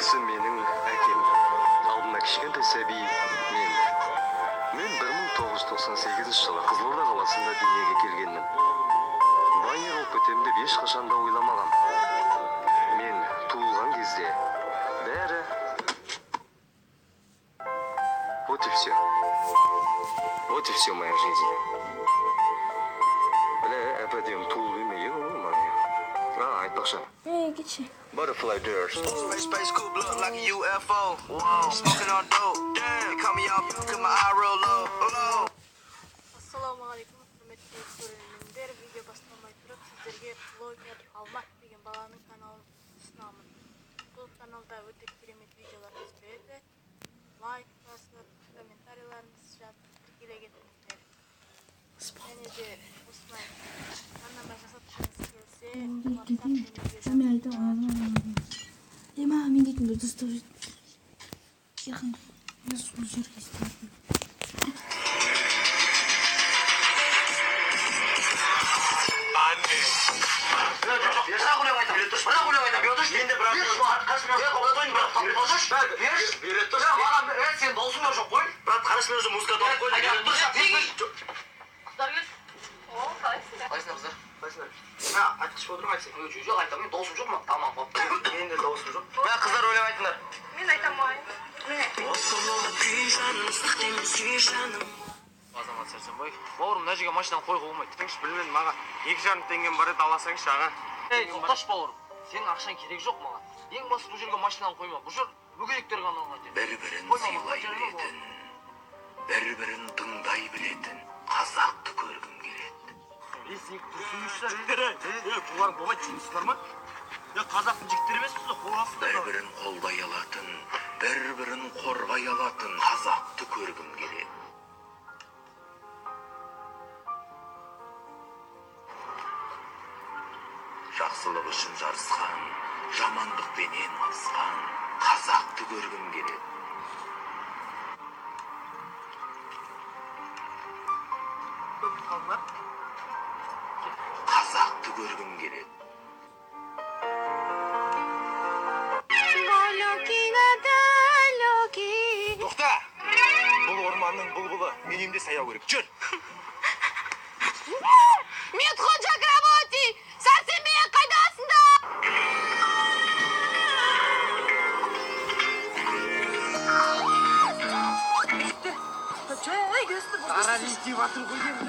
Бұнысы менің әкем. Ал мына кішкентай сәби мен. Мен 1998 жылы Қызылорда қаласында дүниеге келгенмін. Майыр болып кетем деп ешқашан да ойламағам. Мен туылған кезде бәрі вот и все. Вот и все моя жизнь. Бля, әпәдем туылып емей ма? Айтпақшы. Кетші. Butterfly doors. Space coupe look like a UFO. Whoa. Smoking on dope. Damn. Call me out, cause my eye real low. Ассалаумағалейкум, құрметті көрермендер. Видео басталмай тұрып, сіздерге блогер Алмат деген баланың каналын ұсынамын. Бұл каналда өте керемет видеолар түсіреді. Лайк басып, комментарийлеріңіз жазып, тіркеле кетіңіздер. Және де осылай аннама жасатқыңыз келсе, мен дейтін бір дұрыстап яғни мен сол жерге істедім. Сен даусыңда жоқ қой. Брат, қарашы мен уже музыка тауып қойдым. Қыздар келші. О, қалайсыңдар? Қайсыңдар қыздар? Қайсыңдар? Айтқыш болып отырмын айтсың. Жоқ айтамын, мен даусым жоқ ма? Тамам қойып. Менің де даусым жоқ. Қыздар өлең айтыңдар. Мен айтамайын. Азамат Сәрсенбай. Бауырым, мына жерге машинаны қойға болмайды. Білмедім, маған 2,5 теңгем бар еді, аласаңызшы аға. Ей, тоқташы бауырым. Сенің ақшаң керек жоқ маған. Ең басты бұл жерге машинаны қойма. Бұл жер мүгедектер ғана оңай. Бір-бірін сыйлай білетін, бір-бірін тыңдай білетін қазақты көргім келеді. Сен тұрсыңыздар елдері. Бұларың болмайды жұмысыздар ма? Қазақтың жігіттері емеспіз, қоласыздар. Бір-бірін қолдай алатын, бір-бірін қорғай алатын қазақты көргім келеді. Жақсылық үшін жарысқан, жамандықпенен алысқан қазақты көргім келеді. Қазақты көргім келеді. Тоқта! Бұл орманның бұлбұлы, менем де саяу керек. Жүр! Мен қонжа грамоти! Сәрсенбей қайдасында? Аралист деп атыр ғой енді.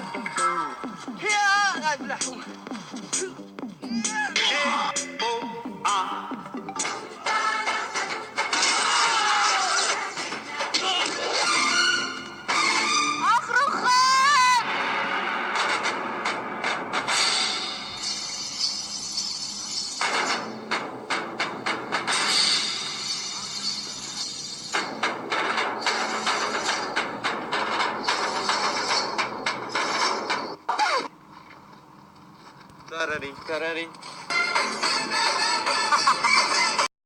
Тарарин.